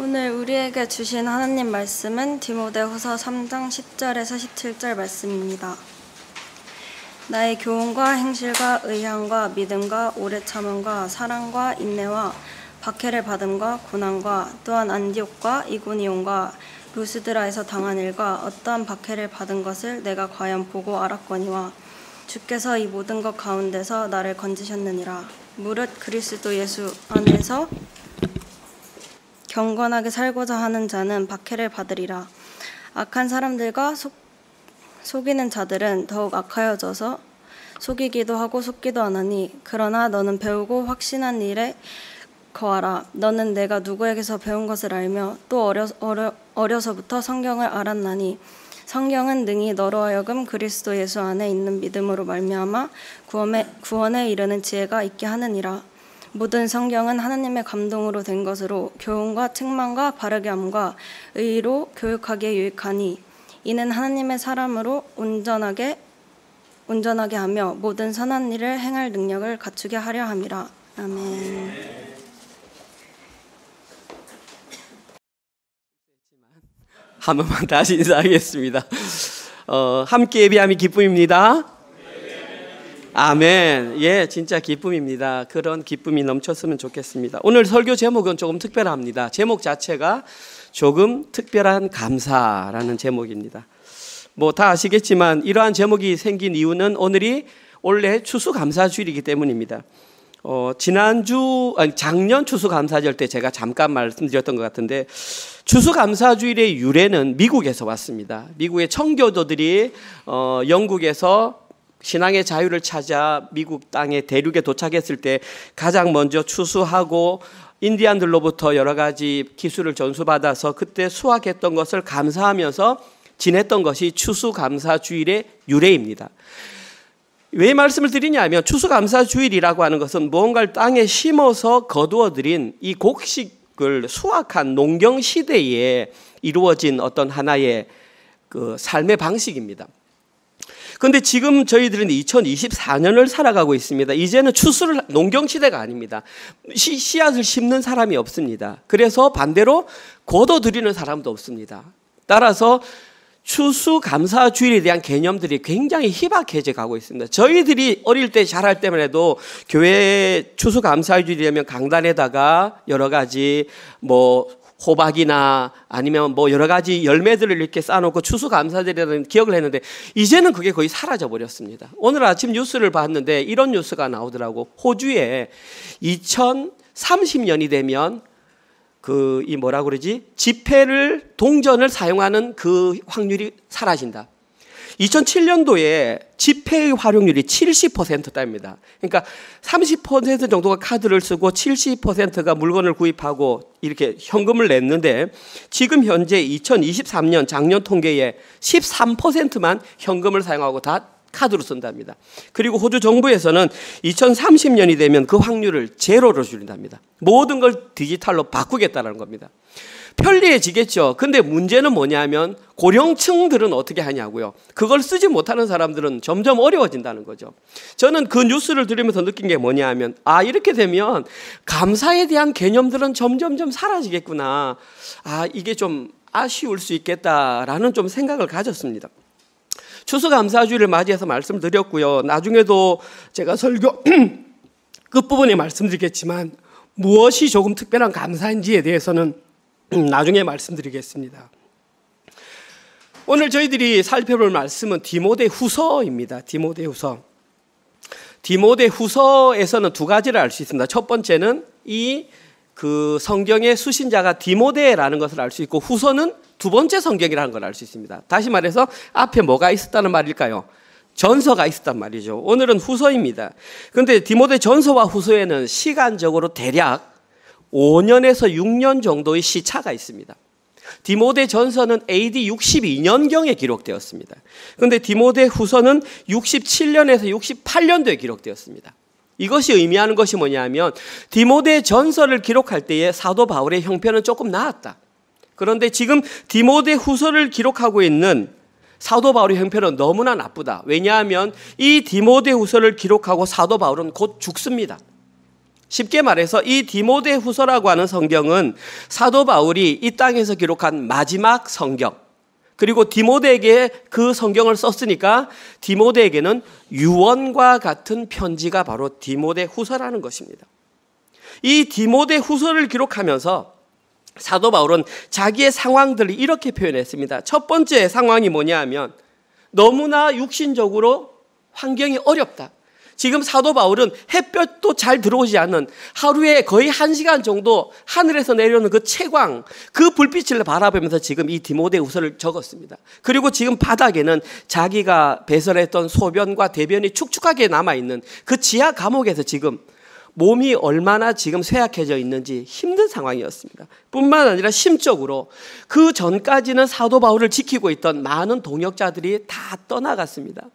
오늘 우리에게 주신 하나님 말씀은 디모데후서 3장 10절에서 17절 말씀입니다. 나의 교훈과 행실과 의향과 믿음과 오래 참음과 사랑과 인내와 박해를 받음과 고난과 또한 안디옥과 이고니온과 루스드라에서 당한 일과 어떠한 박해를 받은 것을 내가 과연 보고 알았거니와 주께서 이 모든 것 가운데서 나를 건지셨느니라. 무릇 그리스도 예수 안에서 경건하게 살고자 하는 자는 박해를 받으리라. 악한 사람들과 속이는 자들은 더욱 악하여져서 속이기도 하고 속기도 하나니 그러나 너는 배우고 확신한 일에 거하라. 너는 내가 누구에게서 배운 것을 알며 또 어려서부터 성경을 알았나니 성경은 능히 너로 하여금 그리스도 예수 안에 있는 믿음으로 말미암아 구원에 이르는 지혜가 있게 하느니라. 모든 성경은 하나님의 감동으로 된 것으로 교훈과 책망과 바르게 함과 의로 교육하기에 유익하니 이는 하나님의 사람으로 온전하게 하며 모든 선한 일을 행할 능력을 갖추게 하려 함이라. 아멘. 한 번만 다시 인사하겠습니다. 함께 예배함이 기쁨입니다. 아멘. 예, 진짜 기쁨입니다. 그런 기쁨이 넘쳤으면 좋겠습니다. 오늘 설교 제목은 조금 특별합니다. 제목 자체가 조금 특별한 감사라는 제목입니다. 뭐 다 아시겠지만 이러한 제목이 생긴 이유는 오늘이 원래 추수감사주일이기 때문입니다. 작년 추수감사절 때 제가 잠깐 말씀드렸던 것 같은데 추수감사주일의 유래는 미국에서 왔습니다. 미국의 청교도들이 영국에서 신앙의 자유를 찾아 미국 땅의 대륙에 도착했을 때 가장 먼저 추수하고 인디안들로부터 여러 가지 기술을 전수받아서 그때 수확했던 것을 감사하면서 지냈던 것이 추수감사주일의 유래입니다. 왜 말씀을 드리냐면 추수감사주일이라고 하는 것은 무언가를 땅에 심어서 거두어들인 이 곡식을 수확한 농경시대에 이루어진 어떤 하나의 그 삶의 방식입니다. 그런데 지금 저희들은 2024년을 살아가고 있습니다. 이제는 농경시대가 아닙니다. 씨앗을 심는 사람이 없습니다. 그래서 반대로 거둬들이는 사람도 없습니다. 따라서 추수감사주일에 대한 개념들이 굉장히 희박해져 가고 있습니다. 저희들이 어릴 때 자랄 때만 해도 교회 추수감사주일이 되면 강단에다가 여러 가지 호박이나 아니면 여러 가지 열매들을 이렇게 쌓아놓고 추수감사절이라는 기억을 했는데 이제는 그게 거의 사라져 버렸습니다. 오늘 아침 뉴스를 봤는데 이런 뉴스가 나오더라고. 호주에 2030년이 되면 동전을 사용하는 그 확률이 사라진다. 2007년도에 지폐의 활용률이 70%대입니다. 그러니까 30% 정도가 카드를 쓰고 70%가 물건을 구입하고 이렇게 현금을 냈는데 지금 현재 2023년 작년 통계에 13%만 현금을 사용하고 다 카드로 쓴답니다. 그리고 호주 정부에서는 2030년이 되면 그 확률을 제로로 줄인답니다. 모든 걸 디지털로 바꾸겠다는 겁니다. 편리해지겠죠. 근데 문제는 뭐냐면 고령층들은 어떻게 하냐고요. 그걸 쓰지 못하는 사람들은 점점 어려워진다는 거죠. 저는 그 뉴스를 들으면서 느낀 게 뭐냐면 이렇게 되면 감사에 대한 개념들은 점점점 사라지겠구나. 이게 좀 아쉬울 수 있겠다라는 좀 생각을 가졌습니다. 추수감사주일을 맞이해서 말씀을 드렸고요. 나중에도 제가 설교 끝부분에 말씀드리겠지만 무엇이 조금 특별한 감사인지에 대해서는 나중에 말씀드리겠습니다. 오늘 저희들이 살펴볼 말씀은 디모데후서입니다. 디모데후서에서는 두 가지를 알 수 있습니다. 첫 번째는 성경의 수신자가 디모데라는 것을 알 수 있고 후서는 두 번째 성경이라는 걸 알 수 있습니다. 다시 말해서 앞에 뭐가 있었다는 말일까요? 전서가 있었단 말이죠. 오늘은 후서입니다. 그런데 디모데 전서와 후서에는 시간적으로 대략 5년에서 6년 정도의 시차가 있습니다. 디모데 전서는 AD 62년경에 기록되었습니다. 그런데 디모데 후서는 67년에서 68년도에 기록되었습니다. 이것이 의미하는 것이 뭐냐면 디모데 전서를 기록할 때에 사도 바울의 형편은 조금 나았다. 그런데 지금 디모데 후서를 기록하고 있는 사도 바울의 형편은 너무나 나쁘다. 왜냐하면 이 디모데 후서를 기록하고 사도 바울은 곧 죽습니다. 쉽게 말해서 이 디모데후서라고 하는 성경은 사도 바울이 이 땅에서 기록한 마지막 성경, 그리고 디모데에게 그 성경을 썼으니까 디모데에게는 유언과 같은 편지가 바로 디모데후서라는 것입니다. 이 디모데후서를 기록하면서 사도 바울은 자기의 상황들을 이렇게 표현했습니다. 첫 번째 상황이 뭐냐 하면 너무나 육신적으로 환경이 어렵다. 지금 사도 바울은 햇볕도 잘 들어오지 않는 하루에 거의 1시간 정도 하늘에서 내려오는 그 채광, 그 불빛을 바라보면서 지금 이 디모데후서를 적었습니다. 그리고 지금 바닥에는 자기가 배설했던 소변과 대변이 축축하게 남아있는 그 지하 감옥에서 지금 몸이 얼마나 지금 쇠약해져 있는지 힘든 상황이었습니다. 뿐만 아니라 심적으로 그 전까지는 사도 바울을 지키고 있던 많은 동역자들이 다 떠나갔습니다.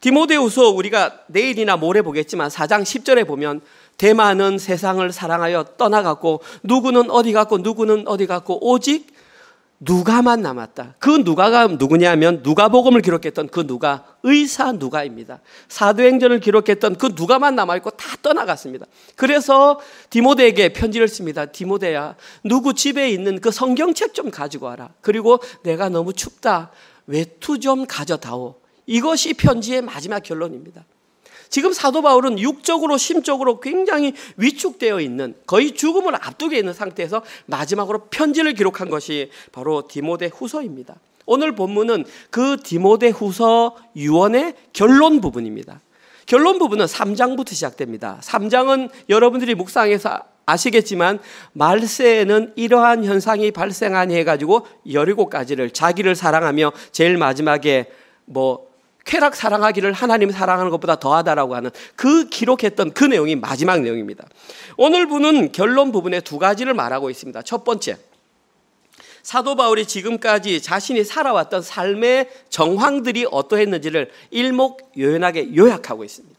디모데후서 우리가 내일이나 모레 보겠지만 4장 10절에 보면 대만은 세상을 사랑하여 떠나갔고 누구는 어디 갔고 누구는 어디 갔고 오직 누가만 남았다. 그 누가가 누구냐면 누가복음을 기록했던 그 누가, 의사 누가입니다. 사도행전을 기록했던 그 누가만 남아있고 다 떠나갔습니다. 그래서 디모데에게 편지를 씁니다. 디모데야, 누구 집에 있는 그 성경책 좀 가지고 와라. 그리고 내가 너무 춥다. 외투 좀 가져다오. 이것이 편지의 마지막 결론입니다. 지금 사도 바울은 육적으로 심적으로 굉장히 위축되어 있는, 거의 죽음을 앞두고 있는 상태에서 마지막으로 편지를 기록한 것이 바로 디모데후서입니다. 오늘 본문은 그 디모데후서 유언의 결론 부분입니다. 결론 부분은 3장부터 시작됩니다. 3장은 여러분들이 묵상해서 아시겠지만 말세에는 이러한 현상이 발생하니 해가지고 17가지를 자기를 사랑하며 제일 마지막에 쾌락 사랑하기를 하나님 사랑하는 것보다 더하다라고 하는 그 기록했던 그 내용이 마지막 내용입니다. 오늘 분은 결론 부분에 2가지를 말하고 있습니다. 첫 번째, 사도 바울이 지금까지 자신이 살아왔던 삶의 정황들이 어떠했는지를 일목요연하게 요약하고 있습니다.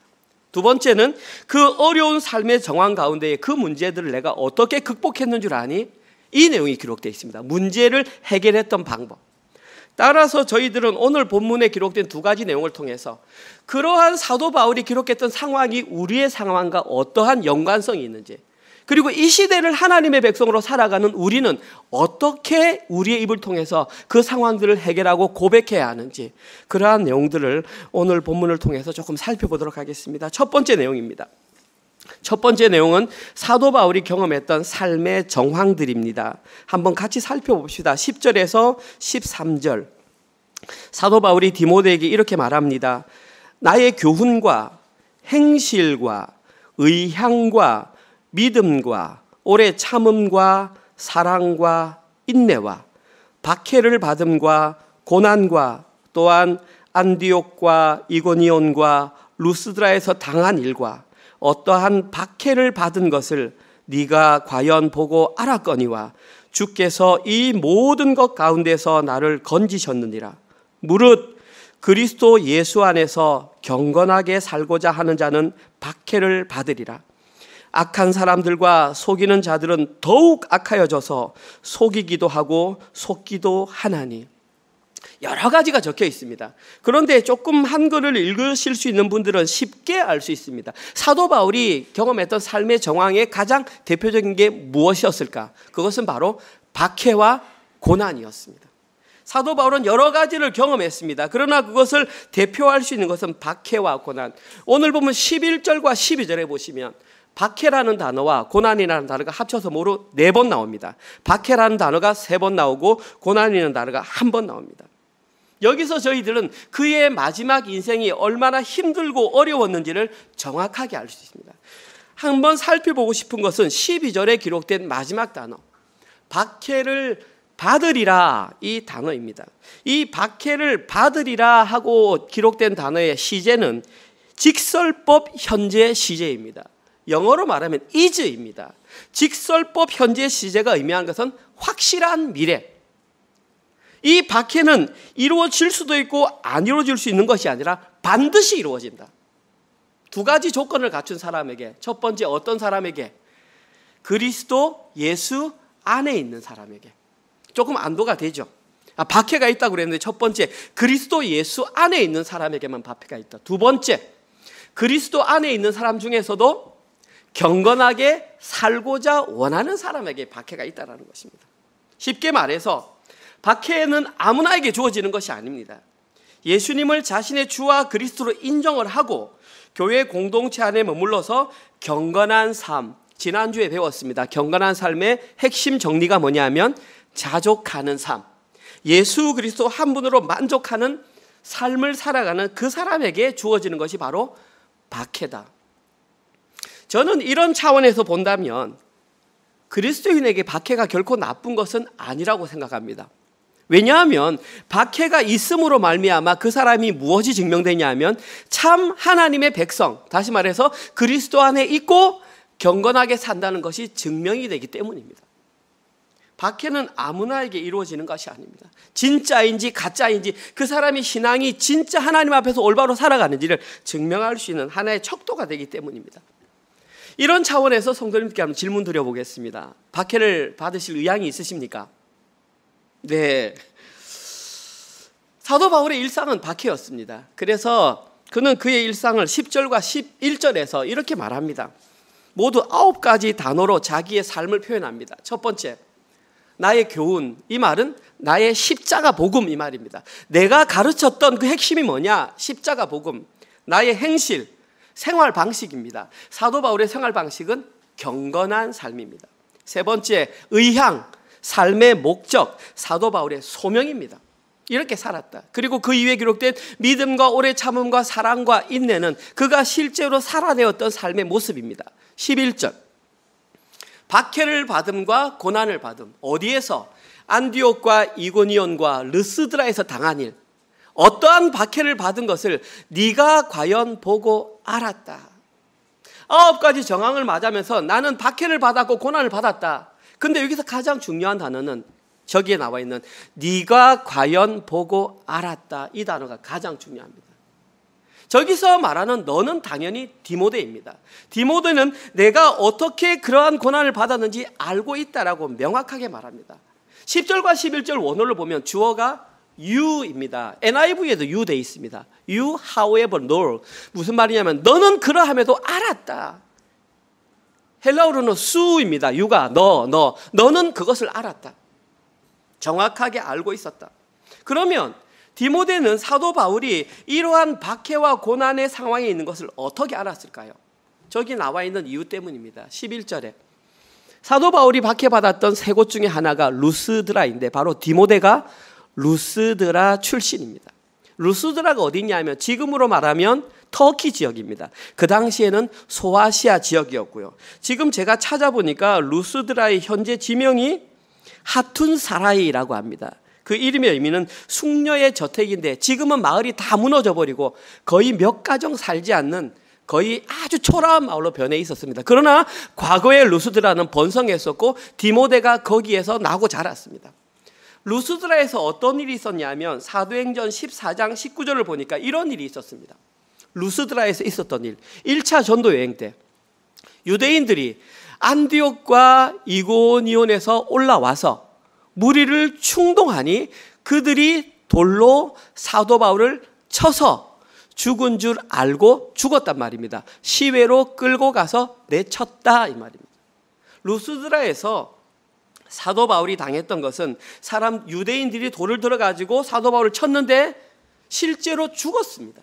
두 번째는 그 어려운 삶의 정황 가운데에 그 문제들을 내가 어떻게 극복했는 줄 아니? 이 내용이 기록되어 있습니다. 문제를 해결했던 방법. 따라서 저희들은 오늘 본문에 기록된 2가지 내용을 통해서 그러한 사도 바울이 기록했던 상황이 우리의 상황과 어떠한 연관성이 있는지, 그리고 이 시대를 하나님의 백성으로 살아가는 우리는 어떻게 우리의 입을 통해서 그 상황들을 해결하고 고백해야 하는지, 그러한 내용들을 오늘 본문을 통해서 조금 살펴보도록 하겠습니다. 첫 번째 내용입니다. 첫 번째 내용은 사도 바울이 경험했던 삶의 정황들입니다. 한번 같이 살펴봅시다. 10절에서 13절. 사도 바울이 디모데에게 이렇게 말합니다. 나의 교훈과 행실과 의향과 믿음과 오래 참음과 사랑과 인내와 박해를 받음과 고난과 또한 안디옥과 이고니온과 루스드라에서 당한 일과 어떠한 박해를 받은 것을 네가 과연 보고 알았거니와 주께서 이 모든 것 가운데서 나를 건지셨느니라. 무릇 그리스도 예수 안에서 경건하게 살고자 하는 자는 박해를 받으리라. 악한 사람들과 속이는 자들은 더욱 악하여져서 속이기도 하고 속기도 하나니. 여러 가지가 적혀 있습니다. 그런데 조금 한글을 읽으실 수 있는 분들은 쉽게 알 수 있습니다. 사도 바울이 경험했던 삶의 정황의 가장 대표적인 게 무엇이었을까? 그것은 바로 박해와 고난이었습니다. 사도 바울은 여러 가지를 경험했습니다. 그러나 그것을 대표할 수 있는 것은 박해와 고난. 오늘 보면 11절과 12절에 보시면 박해라는 단어와 고난이라는 단어가 합쳐서 모두 4번 나옵니다. 박해라는 단어가 3번 나오고 고난이라는 단어가 1번 나옵니다. 여기서 저희들은 그의 마지막 인생이 얼마나 힘들고 어려웠는지를 정확하게 알 수 있습니다. 한번 살펴보고 싶은 것은 12절에 기록된 마지막 단어, 박해를 받으리라, 이 단어입니다. 이 박해를 받으리라 하고 기록된 단어의 시제는 직설법 현재 시제입니다. 영어로 말하면 is입니다. 직설법 현재 시제가 의미하는 것은 확실한 미래. 이 박해는 이루어질 수도 있고 안 이루어질 수 있는 것이 아니라 반드시 이루어진다. 2가지 조건을 갖춘 사람에게, 첫 번째 어떤 사람에게? 그리스도 예수 안에 있는 사람에게. 조금 안도가 되죠. 박해가 있다고 그랬는데 첫 번째, 그리스도 예수 안에 있는 사람에게만 박해가 있다. 2번째, 그리스도 안에 있는 사람 중에서도 경건하게 살고자 원하는 사람에게 박해가 있다는 것입니다. 쉽게 말해서 박해는 아무나에게 주어지는 것이 아닙니다. 예수님을 자신의 주와 그리스도로 인정을 하고 교회 공동체 안에 머물러서 경건한 삶, 지난주에 배웠습니다. 경건한 삶의 핵심 정리가 뭐냐면 자족하는 삶, 예수 그리스도 한 분으로 만족하는 삶을 살아가는 그 사람에게 주어지는 것이 바로 박해다. 저는 이런 차원에서 본다면 그리스도인에게 박해가 결코 나쁜 것은 아니라고 생각합니다. 왜냐하면 박해가 있음으로 말미암아 그 사람이 무엇이 증명되냐 하면 참 하나님의 백성, 다시 말해서 그리스도 안에 있고 경건하게 산다는 것이 증명이 되기 때문입니다. 박해는 아무나에게 이루어지는 것이 아닙니다. 진짜인지 가짜인지 그 사람이 신앙이 진짜 하나님 앞에서 올바로 살아가는지를 증명할 수 있는 하나의 척도가 되기 때문입니다. 이런 차원에서 성도님께 한번 질문 드려보겠습니다. 박해를 받으실 의향이 있으십니까? 네. 사도 바울의 일상은 박해였습니다. 그래서 그는 그의 일상을 10절과 11절에서 이렇게 말합니다. 모두 9가지 단어로 자기의 삶을 표현합니다. 첫 번째, 나의 교훈. 이 말은 나의 십자가 복음 이 말입니다. 내가 가르쳤던 그 핵심이 뭐냐? 십자가 복음. 나의 행실, 생활 방식입니다. 사도 바울의 생활 방식은 경건한 삶입니다. 세 번째, 의향, 삶의 목적, 사도 바울의 소명입니다. 이렇게 살았다. 그리고 그 이후에 기록된 믿음과 오래 참음과 사랑과 인내는 그가 실제로 살아내었던 삶의 모습입니다. 11절, 박해를 받음과 고난을 받음. 어디에서? 안디옥과 이고니온과 르스드라에서 당한 일. 어떠한 박해를 받은 것을 네가 과연 보고 알았다. 9가지 정황을 맞으면서 나는 박해를 받았고 고난을 받았다. 근데 여기서 가장 중요한 단어는 저기에 나와 있는 네가 과연 보고 알았다. 이 단어가 가장 중요합니다. 저기서 말하는 너는 당연히 디모데입니다. 디모데는 내가 어떻게 그러한 고난을 받았는지 알고 있다라고 명확하게 말합니다. 10절과 11절 원어를 보면 주어가 you입니다. NIV에도 you 돼 있습니다. You however know. 무슨 말이냐면 너는 그러함에도 알았다. 헬라어로는 수입니다. you가 너는 그것을 알았다. 정확하게 알고 있었다. 그러면 디모데는 사도 바울이 이러한 박해와 고난의 상황에 있는 것을 어떻게 알았을까요? 저기 나와 있는 이유 때문입니다. 11절에 사도 바울이 박해받았던 세 곳 중에 하나가 루스드라인데 바로 디모데가 루스드라 출신입니다. 루스드라가 어디냐면 지금으로 말하면 터키 지역입니다. 그 당시에는 소아시아 지역이었고요. 지금 제가 찾아보니까 루스드라의 현재 지명이 하툰사라이라고 합니다. 그 이름의 의미는 숙녀의 저택인데 지금은 마을이 다 무너져버리고 거의 몇 가정 살지 않는 거의 아주 초라한 마을로 변해 있었습니다. 그러나 과거에 루스드라는 번성했었고 디모데가 거기에서 나고 자랐습니다. 루스드라에서 어떤 일이 있었냐면 사도행전 14장 19절을 보니까 이런 일이 있었습니다. 루스드라에서 있었던 일, 1차 전도 여행 때 유대인들이 안디옥과 이고니온에서 올라와서 무리를 충동하니 그들이 돌로 사도 바울을 쳐서 죽은 줄 알고 죽었단 말입니다. 시외로 끌고 가서 내쳤다 이 말입니다. 루스드라에서 사도 바울이 당했던 것은 유대인들이 돌을 들어가지고 사도 바울을 쳤는데 실제로 죽었습니다.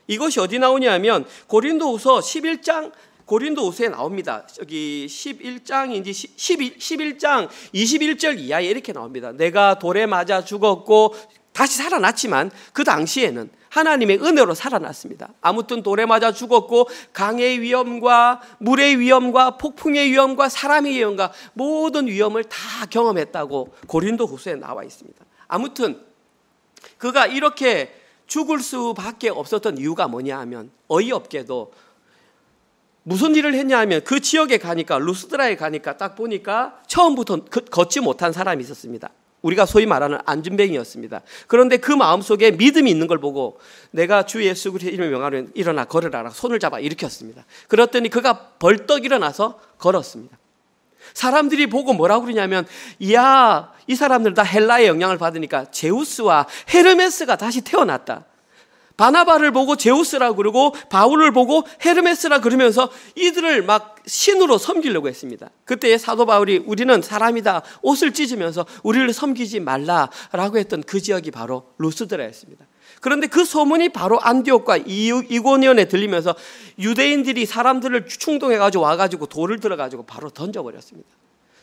이것이 어디 나오냐면 고린도후서 11장 고린도후서에 나옵니다. 여기 11장인지 11장 21절 이하에 이렇게 나옵니다. 내가 돌에 맞아 죽었고 다시 살아났지만 그 당시에는 하나님의 은혜로 살아났습니다. 아무튼 돌에 맞아 죽었고 강의 위험과 물의 위험과 폭풍의 위험과 사람의 위험과 모든 위험을 다 경험했다고 고린도후서에 나와 있습니다. 아무튼 그가 이렇게 죽을 수밖에 없었던 이유가 뭐냐 하면 어이없게도 무슨 일을 했냐 하면 그 지역에 가니까 루스드라에 가니까 딱 보니까 처음부터 걷지 못한 사람이 있었습니다. 우리가 소위 말하는 안진뱅이였습니다. 그런데 그 마음속에 믿음이 있는 걸 보고 내가 주 예수 그리스도의 이름을 명하노니 일어나 걸으라 손을 잡아 일으켰습니다. 그랬더니 그가 벌떡 일어나서 걸었습니다. 사람들이 보고 뭐라고 그러냐면 이야 이 사람들 다 헬라의 영향을 받으니까 제우스와 헤르메스가 다시 태어났다. 바나바를 보고 제우스라 그러고 바울을 보고 헤르메스라 그러면서 이들을 막 신으로 섬기려고 했습니다. 그때 사도 바울이 우리는 사람이다 옷을 찢으면서 우리를 섬기지 말라라고 했던 그 지역이 바로 루스드라였습니다. 그런데 그 소문이 바로 안디옥과 이고니온에 들리면서 유대인들이 사람들을 충동해가지고 와가지고 돌을 들어가지고 바로 던져버렸습니다.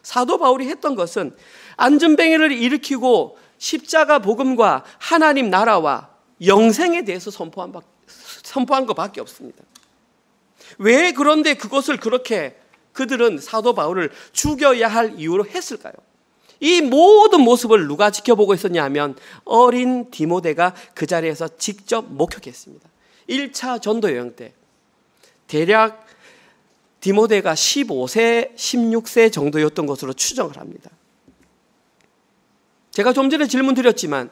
사도 바울이 했던 것은 안전뱅이를 일으키고 십자가 복음과 하나님 나라와 영생에 대해서 선포한 것밖에 없습니다. 왜 그런데 그것을 그렇게 그들은 사도 바울을 죽여야 할 이유로 했을까요? 이 모든 모습을 누가 지켜보고 있었냐 하면 어린 디모데가 그 자리에서 직접 목격했습니다. 1차 전도 여행 때 대략 디모데가 15세, 16세 정도였던 것으로 추정을 합니다. 제가 좀 전에 질문 드렸지만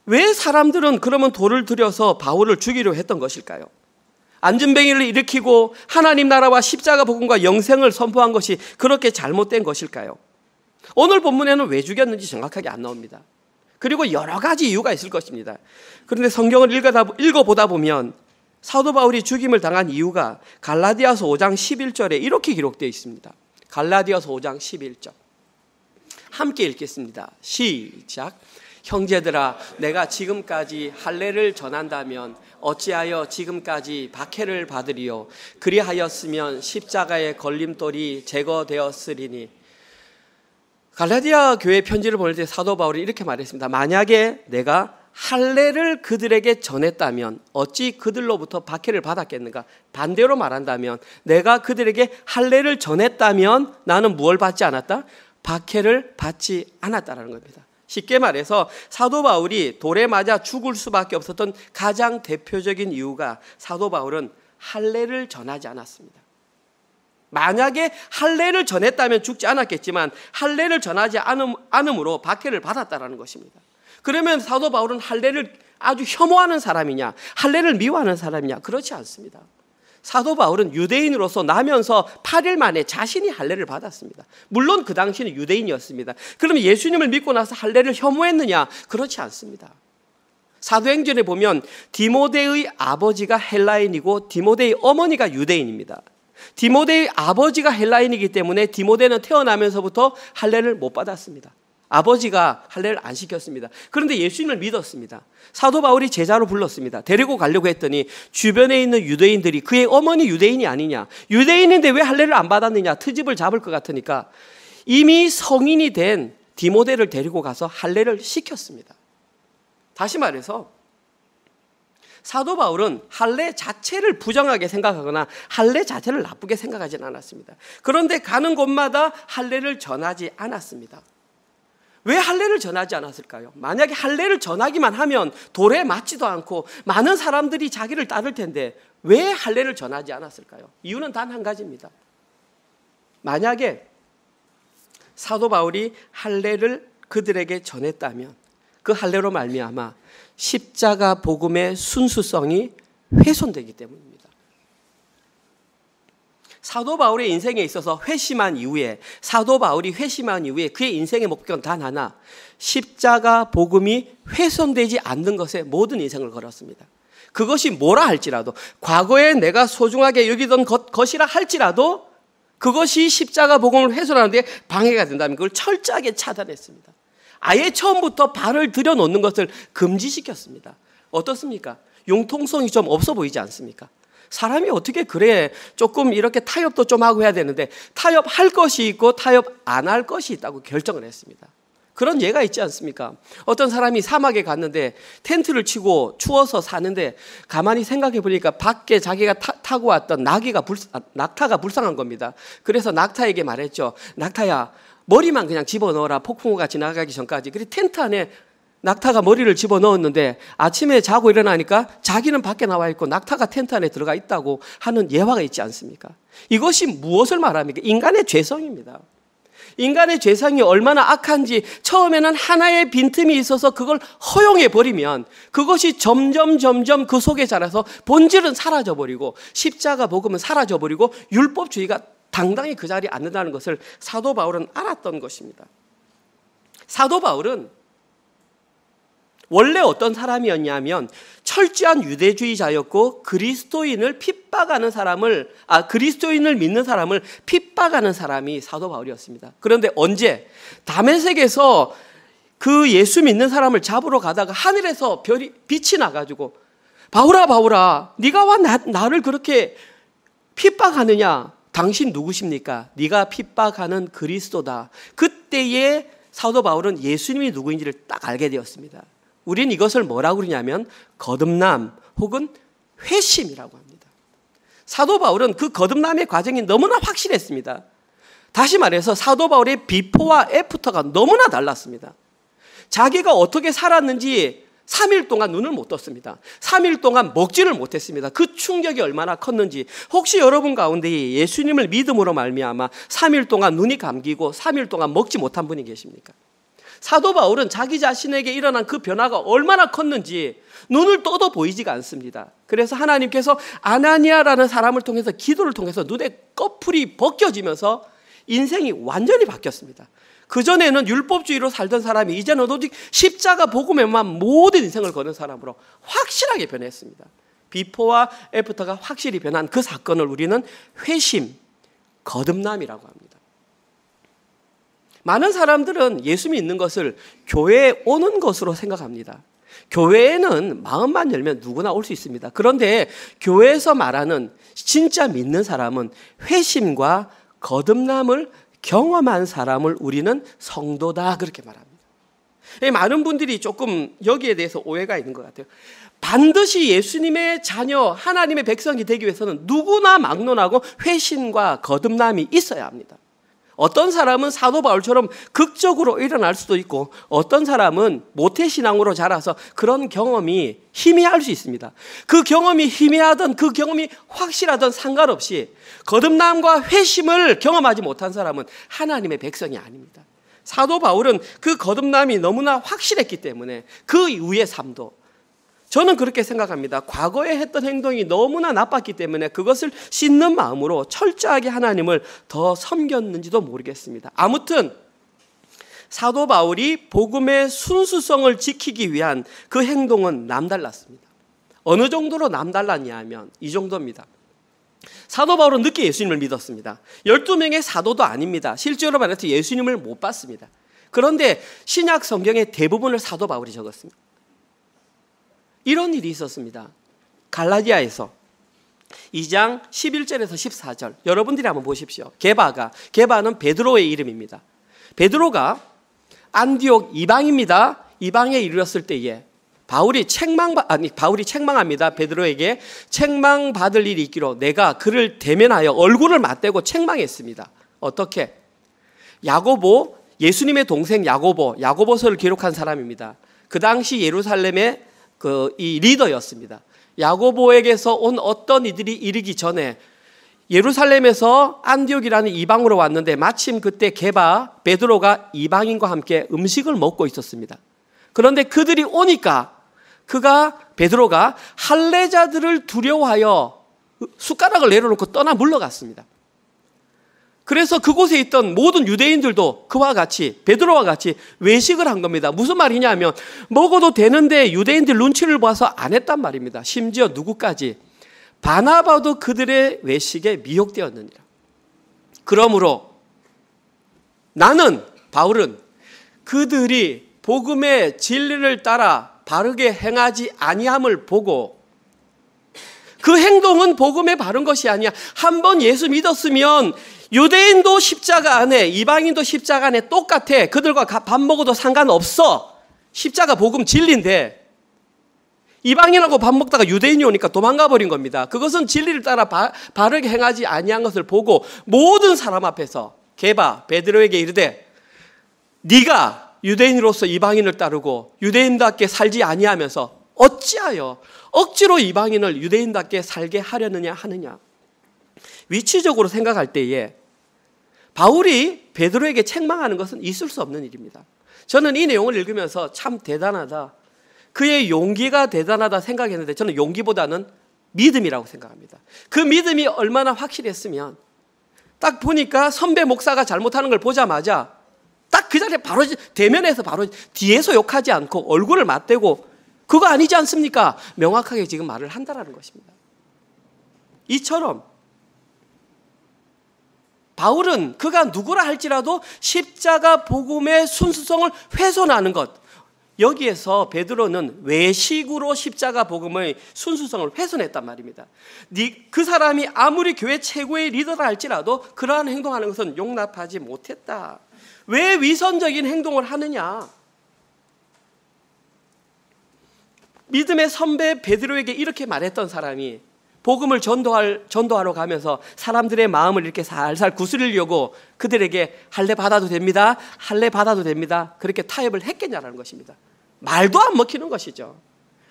왜 사람들은 그러면 돌을 들여서 바울을 죽이려 했던 것일까요? 안전뱅이를 일으키고 하나님 나라와 십자가 복음과 영생을 선포한 것이 그렇게 잘못된 것일까요? 오늘 본문에는 왜 죽였는지 정확하게 안 나옵니다. 그리고 여러 가지 이유가 있을 것입니다. 그런데 성경을 읽어보다 보면 사도 바울이 죽임을 당한 이유가 갈라디아서 5장 11절에 이렇게 기록되어 있습니다. 갈라디아서 5장 11절 함께 읽겠습니다. 시작. 형제들아 내가 지금까지 할례를 전한다면 어찌하여 지금까지 박해를 받으리요. 그리하였으면 십자가의 걸림돌이 제거되었으리니. 갈라디아 교회 편지를 보낼 때 사도 바울이 이렇게 말했습니다. 만약에 내가 할례를 그들에게 전했다면 어찌 그들로부터 박해를 받았겠는가? 반대로 말한다면 내가 그들에게 할례를 전했다면 나는 무엇을 받지 않았다? 박해를 받지 않았다라는 겁니다. 쉽게 말해서 사도 바울이 돌에 맞아 죽을 수밖에 없었던 가장 대표적인 이유가 사도 바울은 할례를 전하지 않았습니다. 만약에 할례를 전했다면 죽지 않았겠지만 할례를 전하지 않음으로 박해를 받았다라는 것입니다. 그러면 사도 바울은 할례를 아주 혐오하는 사람이냐, 할례를 미워하는 사람이냐? 그렇지 않습니다. 사도 바울은 유대인으로서 나면서 8일 만에 자신이 할례를 받았습니다. 물론 그 당시는 유대인이었습니다. 그러면 예수님을 믿고 나서 할례를 혐오했느냐? 그렇지 않습니다. 사도행전에 보면 디모데의 아버지가 헬라인이고 디모데의 어머니가 유대인입니다. 디모데의 아버지가 헬라인이기 때문에 디모데는 태어나면서부터 할례를 못 받았습니다. 아버지가 할례를 안 시켰습니다. 그런데 예수님을 믿었습니다. 사도 바울이 제자로 불렀습니다. 데리고 가려고 했더니 주변에 있는 유대인들이 그의 어머니 유대인이 아니냐, 유대인인데 왜 할례를 안 받았느냐, 트집을 잡을 것 같으니까 이미 성인이 된 디모데를 데리고 가서 할례를 시켰습니다. 다시 말해서 사도 바울은 할례 자체를 부정하게 생각하거나 할례 자체를 나쁘게 생각하지는 않았습니다. 그런데 가는 곳마다 할례를 전하지 않았습니다. 왜 할례를 전하지 않았을까요? 만약에 할례를 전하기만 하면 돌에 맞지도 않고 많은 사람들이 자기를 따를 텐데 왜 할례를 전하지 않았을까요? 이유는 단 한 가지입니다. 만약에 사도 바울이 할례를 그들에게 전했다면 그 할례로 말미암아 십자가 복음의 순수성이 훼손되기 때문입니다. 사도 바울의 인생에 있어서 사도 바울이 회심한 이후에 그의 인생의 목표는 단 하나, 십자가 복음이 훼손되지 않는 것에 모든 인생을 걸었습니다. 그것이 뭐라 할지라도, 과거에 내가 소중하게 여기던 것이라 할지라도 그것이 십자가 복음을 훼손하는 데 방해가 된다면 그걸 철저하게 차단했습니다. 아예 처음부터 발을 들여놓는 것을 금지시켰습니다. 어떻습니까? 융통성이 좀 없어 보이지 않습니까? 사람이 어떻게 그래, 조금 이렇게 타협도 좀 하고 해야 되는데 타협할 것이 있고 타협 안 할 것이 있다고 결정을 했습니다. 그런 예가 있지 않습니까? 어떤 사람이 사막에 갔는데 텐트를 치고 추워서 사는데 가만히 생각해 보니까 밖에 자기가 타고 왔던 낙타가 불쌍한 겁니다. 그래서 낙타에게 말했죠. 낙타야, 머리만 그냥 집어넣어라. 폭풍우가 지나가기 전까지. 그래서 텐트 안에 낙타가 머리를 집어넣었는데 아침에 자고 일어나니까 자기는 밖에 나와 있고 낙타가 텐트 안에 들어가 있다고 하는 예화가 있지 않습니까? 이것이 무엇을 말합니까? 인간의 죄성입니다. 인간의 죄성이 얼마나 악한지 처음에는 하나의 빈틈이 있어서 그걸 허용해 버리면 그것이 점점 그 속에 자라서 본질은 사라져버리고 십자가 복음은 사라져버리고 율법주의가 당당히 그 자리에 앉는다는 것을 사도 바울은 알았던 것입니다. 사도 바울은 원래 어떤 사람이었냐면 철저한 유대주의자였고 그리스도인을 믿는 사람을 핍박하는 사람이 사도 바울이었습니다. 그런데 언제 다메섹에서 그 예수 믿는 사람을 잡으러 가다가 하늘에서 빛이 나가지고 바울아 네가 와 나를 그렇게 핍박하느냐? 당신 누구십니까? 네가 핍박하는 그리스도다. 그때에 사도 바울은 예수님이 누구인지를 딱 알게 되었습니다. 우린 이것을 뭐라고 그러냐면 거듭남 혹은 회심이라고 합니다. 사도 바울은 그 거듭남의 과정이 너무나 확실했습니다. 다시 말해서 사도 바울의 비포와 애프터가 너무나 달랐습니다. 자기가 어떻게 살았는지 3일 동안 눈을 못 떴습니다. 3일 동안 먹지를 못했습니다. 그 충격이 얼마나 컸는지. 혹시 여러분 가운데 예수님을 믿음으로 말미암아 3일 동안 눈이 감기고 3일 동안 먹지 못한 분이 계십니까? 사도 바울은 자기 자신에게 일어난 그 변화가 얼마나 컸는지 눈을 떠도 보이지가 않습니다. 그래서 하나님께서 아나니아라는 사람을 통해서 기도를 통해서 눈에 꺼풀이 벗겨지면서 인생이 완전히 바뀌었습니다. 그전에는 율법주의로 살던 사람이 이제는 오직 십자가 복음에만 모든 인생을 거는 사람으로 확실하게 변했습니다. 비포와 애프터가 확실히 변한 그 사건을 우리는 회심, 거듭남이라고 합니다. 많은 사람들은 예수 믿는 것을 교회에 오는 것으로 생각합니다. 교회에는 마음만 열면 누구나 올 수 있습니다. 그런데 교회에서 말하는 진짜 믿는 사람은 회심과 거듭남을 경험한 사람을 우리는 성도다 그렇게 말합니다. 많은 분들이 조금 여기에 대해서 오해가 있는 것 같아요. 반드시 예수님의 자녀, 하나님의 백성이 되기 위해서는 누구나 막론하고 회심과 거듭남이 있어야 합니다. 어떤 사람은 사도 바울처럼 극적으로 일어날 수도 있고 어떤 사람은 모태신앙으로 자라서 그런 경험이 희미할 수 있습니다. 그 경험이 희미하든 그 경험이 확실하든 상관없이 거듭남과 회심을 경험하지 못한 사람은 하나님의 백성이 아닙니다. 사도 바울은 그 거듭남이 너무나 확실했기 때문에 그 이후의 삶도 저는 그렇게 생각합니다. 과거에 했던 행동이 너무나 나빴기 때문에 그것을 씻는 마음으로 철저하게 하나님을 더 섬겼는지도 모르겠습니다. 아무튼 사도 바울이 복음의 순수성을 지키기 위한 그 행동은 남달랐습니다. 어느 정도로 남달랐냐 하면 이 정도입니다. 사도 바울은 늦게 예수님을 믿었습니다. 12명의 사도도 아닙니다. 실제로 말해서 예수님을 못 봤습니다. 그런데 신약 성경의 대부분을 사도 바울이 적었습니다. 이런 일이 있었습니다. 갈라디아에서 2장 11절에서 14절 여러분들이 한번 보십시오. 게바는 베드로의 이름입니다. 베드로가 안디옥 이방입니다. 이방에 이르렀을 때에 바울이 책망합니다. 베드로에게 책망받을 일이 있기로 내가 그를 대면하여 얼굴을 맞대고 책망했습니다. 어떻게? 야고보, 예수님의 동생 야고보서를 기록한 사람입니다. 그 당시 예루살렘의 이 리더였습니다. 야고보에게서 온 어떤 이들이 이르기 전에 예루살렘에서 안디옥이라는 이방으로 왔는데 마침 그때 베드로가 이방인과 함께 음식을 먹고 있었습니다. 그런데 그들이 오니까 베드로가 할례자들을 두려워하여 숟가락을 내려놓고 떠나 물러갔습니다. 그래서 그곳에 있던 모든 유대인들도 그와 같이 베드로와 같이 외식을 한 겁니다. 무슨 말이냐면 먹어도 되는데 유대인들 눈치를 봐서 안 했단 말입니다. 심지어 누구까지? 바나바도 그들의 외식에 미혹되었느니라. 그러므로 바울은 그들이 복음의 진리를 따라 바르게 행하지 아니함을 보고 그 행동은 복음에 바른 것이 아니야. 한번 예수 믿었으면 유대인도 십자가 안에 이방인도 십자가 안에 똑같아. 그들과 밥 먹어도 상관없어. 십자가 복음 진리인데 이방인하고 밥 먹다가 유대인이 오니까 도망가 버린 겁니다. 그것은 진리를 따라 바르게 행하지 아니한 것을 보고 모든 사람 앞에서 베드로에게 이르되 네가 유대인으로서 이방인을 따르고 유대인답게 살지 아니하면서 어찌하여 억지로 이방인을 유대인답게 살게 하려느냐 하느냐. 위치적으로 생각할 때에 바울이 베드로에게 책망하는 것은 있을 수 없는 일입니다. 저는 이 내용을 읽으면서 참 대단하다. 그의 용기가 대단하다 생각했는데 저는 용기보다는 믿음이라고 생각합니다. 그 믿음이 얼마나 확실했으면 딱 보니까 선배 목사가 잘못하는 걸 보자마자 딱 그 자리에 바로 대면에서 바로 뒤에서 욕하지 않고 얼굴을 맞대고 그거 아니지 않습니까? 명확하게 지금 말을 한다라는 것입니다. 이처럼 바울은 그가 누구라 할지라도 십자가 복음의 순수성을 훼손하는 것, 여기에서 베드로는 외식으로 십자가 복음의 순수성을 훼손했단 말입니다. 그 사람이 아무리 교회 최고의 리더라 할지라도 그러한 행동하는 것은 용납하지 못했다. 왜 위선적인 행동을 하느냐? 믿음의 선배 베드로에게 이렇게 말했던 사람이 복음을 전도하러 가면서 사람들의 마음을 이렇게 살살 구슬리려고 그들에게 할례 받아도 됩니다, 할례 받아도 됩니다, 그렇게 타협을 했겠냐라는 것입니다. 말도 안 먹히는 것이죠.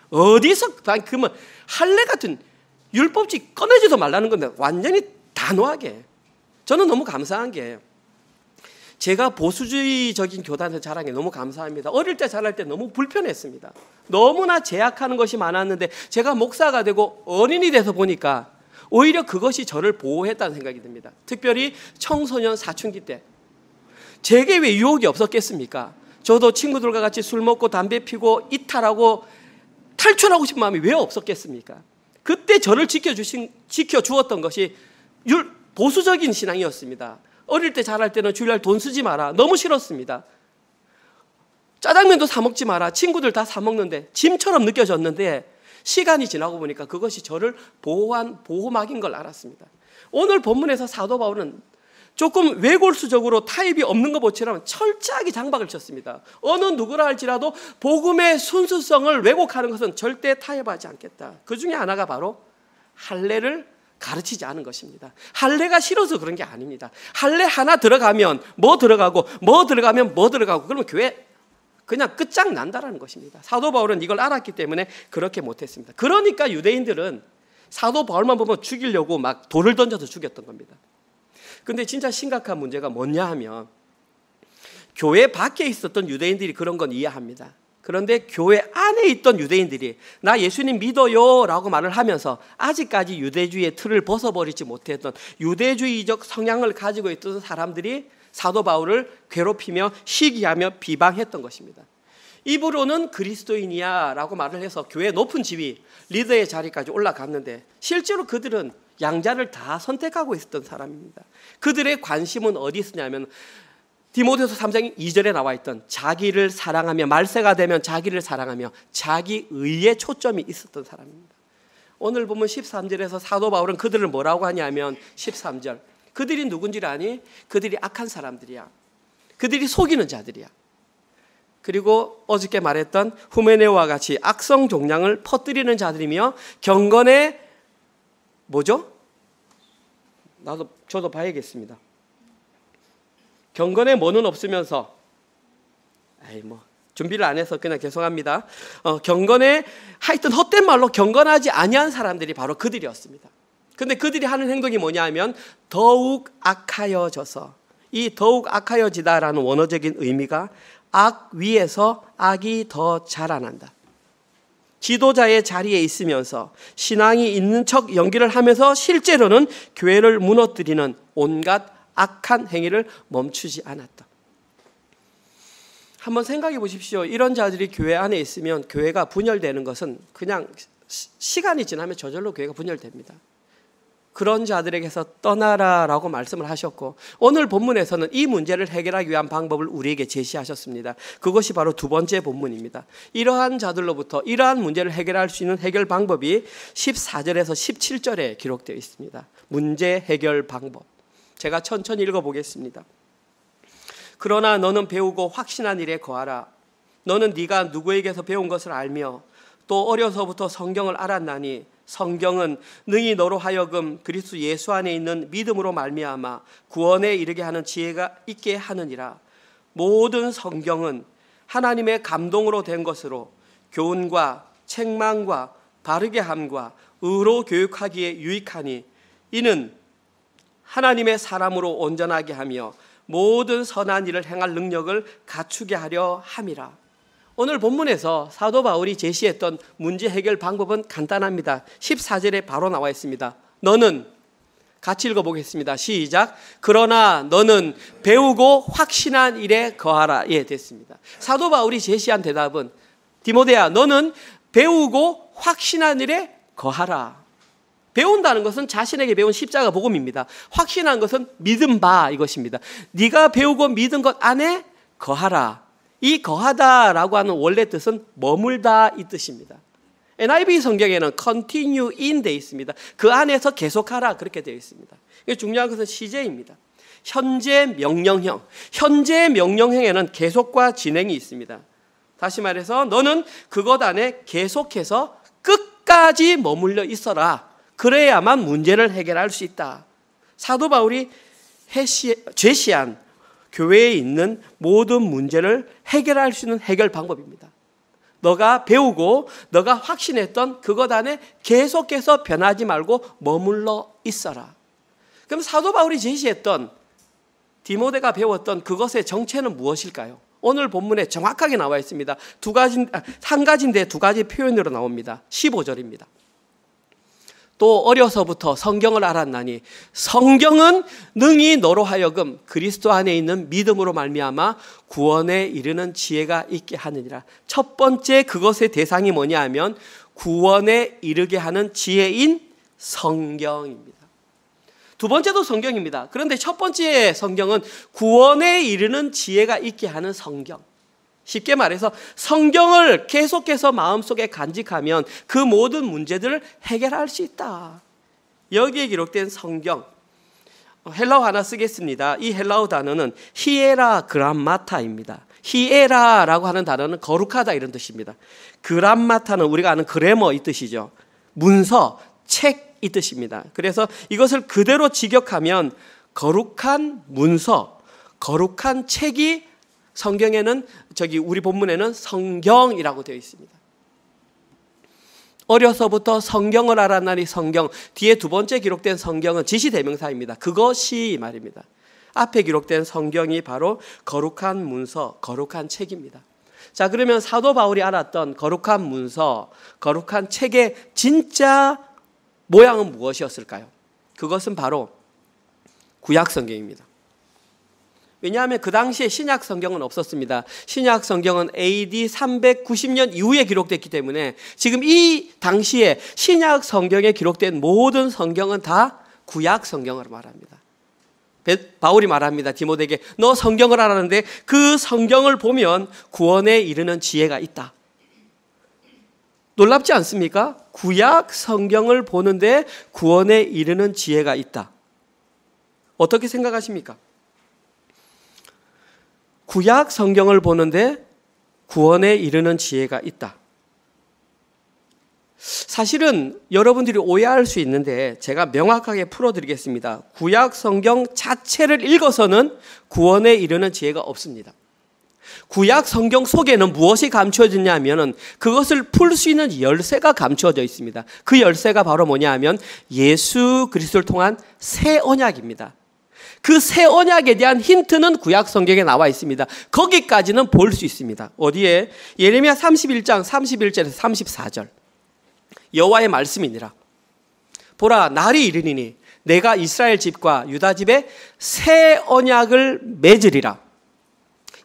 어디서 그러면 할례 같은 율법칙 꺼내지도 말라는 건데 완전히 단호하게. 저는 너무 감사한 게 제가 보수주의적인 교단에서 자란 게 너무 감사합니다. 어릴 때 자랄 때 너무 불편했습니다. 너무나 제약하는 것이 많았는데 제가 목사가 되고 어린이 돼서 보니까 오히려 그것이 저를 보호했다는 생각이 듭니다. 특별히 청소년 사춘기 때 제게 왜 유혹이 없었겠습니까? 저도 친구들과 같이 술 먹고 담배 피고 이탈하고 탈출하고 싶은 마음이 왜 없었겠습니까? 그때 저를 지켜주었던 것이 보수적인 신앙이었습니다. 어릴 때 자랄 때는 주일날 돈 쓰지 마라, 너무 싫었습니다. 짜장면도 사 먹지 마라, 친구들 다 사 먹는데 짐처럼 느껴졌는데 시간이 지나고 보니까 그것이 저를 보호한 보호막인 걸 알았습니다. 오늘 본문에서 사도 바울은 조금 외골수적으로 타입이 없는 것처럼 철저하게 장박을 쳤습니다. 어느 누구라 할지라도 복음의 순수성을 왜곡하는 것은 절대 타협하지 않겠다. 그 중에 하나가 바로 할례를 가르치지 않은 것입니다. 할례가 싫어서 그런 게 아닙니다. 할례 하나 들어가면 뭐 들어가고 뭐 들어가면 뭐 들어가고 그러면 교회 그냥 끝장난다라는 것입니다. 사도 바울은 이걸 알았기 때문에 그렇게 못했습니다. 그러니까 유대인들은 사도 바울만 보면 죽이려고 막 돌을 던져서 죽였던 겁니다. 근데 진짜 심각한 문제가 뭐냐 하면 교회 밖에 있었던 유대인들이 그런 건 이해합니다. 그런데 교회 안에 있던 유대인들이 나 예수님 믿어요 라고 말을 하면서 아직까지 유대주의의 틀을 벗어버리지 못했던 유대주의적 성향을 가지고 있던 사람들이 사도 바울을 괴롭히며 시기하며 비방했던 것입니다. 입으로는 그리스도인이야 라고 말을 해서 교회 높은 지위 리더의 자리까지 올라갔는데 실제로 그들은 양자를 다 선택하고 있었던 사람입니다. 그들의 관심은 어디 있었냐면 디모데후서 3장 2절에 나와 있던 자기를 사랑하며 말세가 되면 자기를 사랑하며 자기의에 초점이 있었던 사람입니다. 오늘 보면 13절에서 사도 바울은 그들을 뭐라고 하냐면 13절 그들이 누군지를 아니? 그들이 악한 사람들이야. 그들이 속이는 자들이야. 그리고 어저께 말했던 후메네오와 같이 악성 종량을 퍼뜨리는 자들이며 경건에 뭐죠? 저도 봐야겠습니다. 경건에 뭐는 없으면서 준비를 안 해서 그냥 죄송합니다. 경건에 하여튼 헛된 말로 경건하지 아니한 사람들이 바로 그들이었습니다. 근데 그들이 하는 행동이 뭐냐 하면 더욱 악하여져서, 이 더욱 악하여지다라는 원어적인 의미가 악 위에서 악이 더 자라난다. 지도자의 자리에 있으면서 신앙이 있는 척 연기를 하면서 실제로는 교회를 무너뜨리는 온갖 악한 행위를 멈추지 않았다. 한번 생각해 보십시오. 이런 자들이 교회 안에 있으면 교회가 분열되는 것은 그냥 시간이 지나면 저절로 교회가 분열됩니다. 그런 자들에게서 떠나라라고 말씀을 하셨고 오늘 본문에서는 이 문제를 해결하기 위한 방법을 우리에게 제시하셨습니다. 그것이 바로 두 번째 본문입니다. 이러한 자들로부터 이러한 문제를 해결할 수 있는 해결 방법이 14절에서 17절에 기록되어 있습니다. 문제 해결 방법. 제가 천천히 읽어보겠습니다. 그러나 너는 배우고 확신한 일에 거하라. 너는 네가 누구에게서 배운 것을 알며 또 어려서부터 성경을 알았나니 성경은 능히 너로 하여금 그리스도 예수 안에 있는 믿음으로 말미암아 구원에 이르게 하는 지혜가 있게 하느니라. 모든 성경은 하나님의 감동으로 된 것으로 교훈과 책망과 바르게 함과 의로 교육하기에 유익하니 이는 하나님의 사람으로 온전하게 하며 모든 선한 일을 행할 능력을 갖추게 하려 함이라. 오늘 본문에서 사도 바울이 제시했던 문제 해결 방법은 간단합니다. 14절에 바로 나와 있습니다. 너는 같이 읽어보겠습니다. 시작. 그러나 너는 배우고 확신한 일에 거하라. 예, 됐습니다. 사도 바울이 제시한 대답은 디모데야, 너는 배우고 확신한 일에 거하라. 배운다는 것은 자신에게 배운 십자가 복음입니다. 확신한 것은 믿은 바 이것입니다. 네가 배우고 믿은 것 안에 거하라. 이 거하다라고 하는 원래 뜻은 머물다 이 뜻입니다. NIV 성경에는 continue in 되어 있습니다. 그 안에서 계속하라 그렇게 되어 있습니다. 중요한 것은 시제입니다. 현재 명령형. 현재 명령형에는 계속과 진행이 있습니다. 다시 말해서 너는 그것 안에 계속해서 끝까지 머물러 있어라. 그래야만 문제를 해결할 수 있다. 사도 바울이 제시한 교회에 있는 모든 문제를 해결할 수 있는 해결 방법입니다. 너가 배우고 너가 확신했던 그것 안에 계속해서 변하지 말고 머물러 있어라. 그럼 사도 바울이 제시했던 디모데가 배웠던 그것의 정체는 무엇일까요? 오늘 본문에 정확하게 나와 있습니다. 한 가지인데 두 가지 표현으로 나옵니다. 15절입니다. 또 어려서부터 성경을 알았나니 성경은 능히 너로 하여금 그리스도 안에 있는 믿음으로 말미암아 구원에 이르는 지혜가 있게 하느니라. 첫 번째 그것의 대상이 뭐냐 하면 구원에 이르게 하는 지혜인 성경입니다. 두 번째도 성경입니다. 그런데 첫 번째 성경은 구원에 이르는 지혜가 있게 하는 성경. 쉽게 말해서 성경을 계속해서 마음속에 간직하면 그 모든 문제들을 해결할 수 있다. 여기에 기록된 성경, 헬라어 하나 쓰겠습니다. 이 헬라어 단어는 히에라 그람마타입니다. 히에라라고 하는 단어는 거룩하다 이런 뜻입니다. 그람마타는 우리가 아는 그래머 이 뜻이죠. 문서, 책 이 뜻입니다. 그래서 이것을 그대로 직역하면 거룩한 문서, 거룩한 책이 성경에는 우리 본문에는 성경이라고 되어 있습니다. 어려서부터 성경을 알았나니 성경. 뒤에 두 번째 기록된 성경은 지시대명사입니다. 그것이 말입니다. 앞에 기록된 성경이 바로 거룩한 문서, 거룩한 책입니다. 자, 그러면 사도 바울이 알았던 거룩한 문서, 거룩한 책의 진짜 모양은 무엇이었을까요? 그것은 바로 구약 성경입니다. 왜냐하면 그 당시에 신약 성경은 없었습니다. 신약 성경은 AD 390년 이후에 기록됐기 때문에 지금 이 당시에 신약 성경에 기록된 모든 성경은 다 구약 성경으로 말합니다. 바울이 말합니다. 디모데에게 너 성경을 알았는데 그 성경을 보면 구원에 이르는 지혜가 있다. 놀랍지 않습니까? 구약 성경을 보는데 구원에 이르는 지혜가 있다. 어떻게 생각하십니까? 구약 성경을 보는데 구원에 이르는 지혜가 있다. 사실은 여러분들이 오해할 수 있는데 제가 명확하게 풀어드리겠습니다. 구약 성경 자체를 읽어서는 구원에 이르는 지혜가 없습니다. 구약 성경 속에는 무엇이 감추어졌냐 하면 그것을 풀 수 있는 열쇠가 감추어져 있습니다. 그 열쇠가 바로 뭐냐 하면 예수 그리스도를 통한 새 언약입니다. 그 새 언약에 대한 힌트는 구약 성경에 나와 있습니다. 거기까지는 볼 수 있습니다. 어디에? 예레미야 31장 31절에서 34절. 여호와의 말씀이니라. 보라, 날이 이르니니 내가 이스라엘 집과 유다 집에 새 언약을 맺으리라.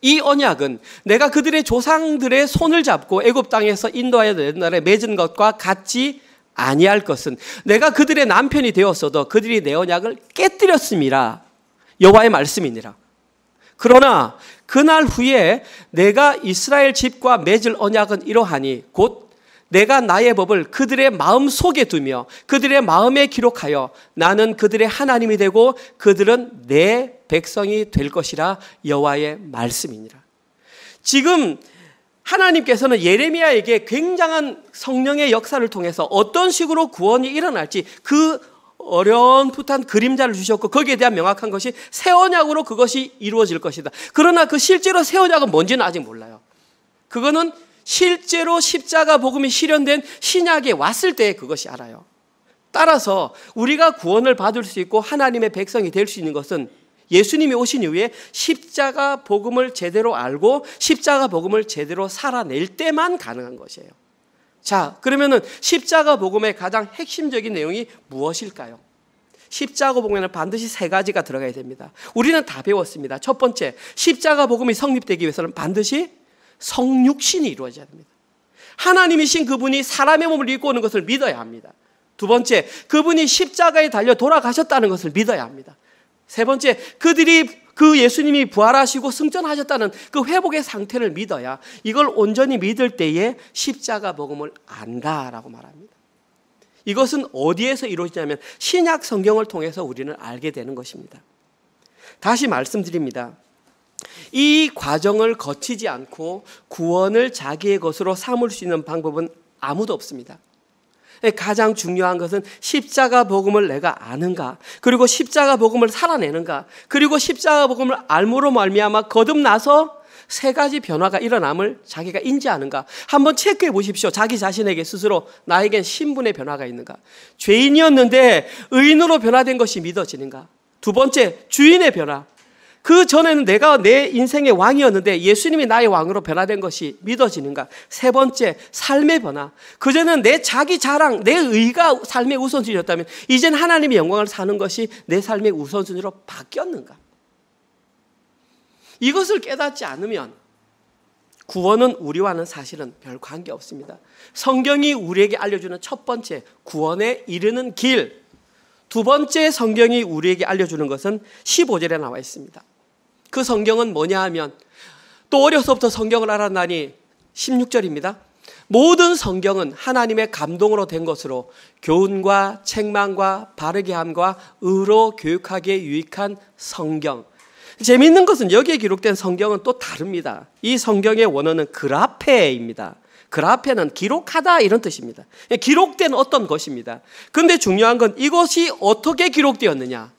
이 언약은 내가 그들의 조상들의 손을 잡고 애굽 땅에서 인도하여 낸 날에 맺은 것과 같지 아니할 것은 내가 그들의 남편이 되었어도 그들이 내 언약을 깨뜨렸음이라. 여호와의 말씀이니라. 그러나 그날 후에 내가 이스라엘 집과 맺을 언약은 이러하니 곧 내가 나의 법을 그들의 마음 속에 두며 그들의 마음에 기록하여 나는 그들의 하나님이 되고 그들은 내 백성이 될 것이라. 여호와의 말씀이니라. 지금 하나님께서는 예레미야에게 굉장한 성령의 역사를 통해서 어떤 식으로 구원이 일어날지 그 어렴풋한 그림자를 주셨고 거기에 대한 명확한 것이 새 언약으로 그것이 이루어질 것이다. 그러나 그 실제로 새 언약은 뭔지는 아직 몰라요. 그거는 실제로 십자가 복음이 실현된 신약에 왔을 때 그것이 알아요. 따라서 우리가 구원을 받을 수 있고 하나님의 백성이 될 수 있는 것은 예수님이 오신 이후에 십자가 복음을 제대로 알고 십자가 복음을 제대로 살아낼 때만 가능한 것이에요. 자, 그러면은 십자가 복음의 가장 핵심적인 내용이 무엇일까요? 십자가 복음에는 반드시 세 가지가 들어가야 됩니다. 우리는 다 배웠습니다. 첫 번째, 십자가 복음이 성립되기 위해서는 반드시 성육신이 이루어져야 됩니다. 하나님이신 그분이 사람의 몸을 입고 오는 것을 믿어야 합니다. 두 번째, 그분이 십자가에 달려 돌아가셨다는 것을 믿어야 합니다. 세 번째, 그 예수님이 부활하시고 승천하셨다는 그 회복의 상태를 믿어야, 이걸 온전히 믿을 때에 십자가 복음을 안다라고 말합니다. 이것은 어디에서 이루어지냐면 신약 성경을 통해서 우리는 알게 되는 것입니다. 다시 말씀드립니다. 이 과정을 거치지 않고 구원을 자기의 것으로 삼을 수 있는 방법은 아무도 없습니다. 가장 중요한 것은 십자가 복음을 내가 아는가, 그리고 십자가 복음을 살아내는가, 그리고 십자가 복음을 알므로 말미암아 거듭나서 세 가지 변화가 일어남을 자기가 인지하는가. 한번 체크해 보십시오. 자기 자신에게 스스로 나에겐 신분의 변화가 있는가. 죄인이었는데 의인으로 변화된 것이 믿어지는가. 두 번째, 주인의 변화. 그 전에는 내가 내 인생의 왕이었는데 예수님이 나의 왕으로 변화된 것이 믿어지는가. 세 번째, 삶의 변화. 그전에는 내 자기 자랑, 내 의가 삶의 우선순위였다면 이제는 하나님의 영광을 사는 것이 내 삶의 우선순위로 바뀌었는가. 이것을 깨닫지 않으면 구원은 우리와는 사실은 별 관계 없습니다. 성경이 우리에게 알려주는 첫 번째, 구원에 이르는 길. 두 번째, 성경이 우리에게 알려주는 것은 15절에 나와 있습니다. 그 성경은 뭐냐 하면, 또 어려서부터 성경을 알았나니 16절입니다. 모든 성경은 하나님의 감동으로 된 것으로 교훈과 책망과 바르게 함과 의로 교육하기에 유익한 성경. 재미있는 것은 여기에 기록된 성경은 또 다릅니다. 이 성경의 원어는 그라페입니다. 그라페는 기록하다 이런 뜻입니다. 기록된 어떤 것입니다. 그런데 중요한 건 이것이 어떻게 기록되었느냐.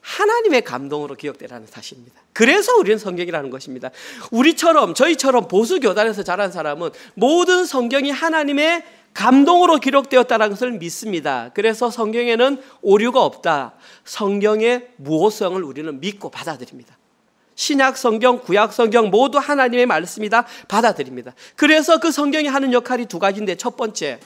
하나님의 감동으로 기억되라는 사실입니다. 그래서 우리는 성경이라는 것입니다. 저희처럼 보수 교단에서 자란 사람은 모든 성경이 하나님의 감동으로 기록되었다는 것을 믿습니다. 그래서 성경에는 오류가 없다. 성경의 무호성을 우리는 믿고 받아들입니다. 신약 성경, 구약 성경 모두 하나님의 말씀이다 받아들입니다. 그래서 그 성경이 하는 역할이 두 가지인데, 첫 번째,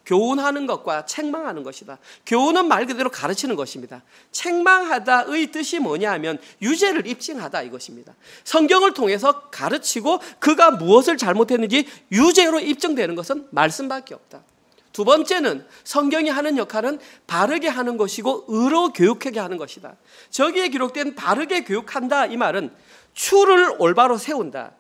교훈하는 것과 책망하는 것이다. 교훈은 말 그대로 가르치는 것입니다. 책망하다의 뜻이 뭐냐 하면 유죄를 입증하다 이것입니다. 성경을 통해서 가르치고 그가 무엇을 잘못했는지 유죄로 입증되는 것은 말씀밖에 없다. 두 번째는 성경이 하는 역할은 바르게 하는 것이고 의로 교육하게 하는 것이다. 저기에 기록된 바르게 교육한다 이 말은 추를 올바로 세운다.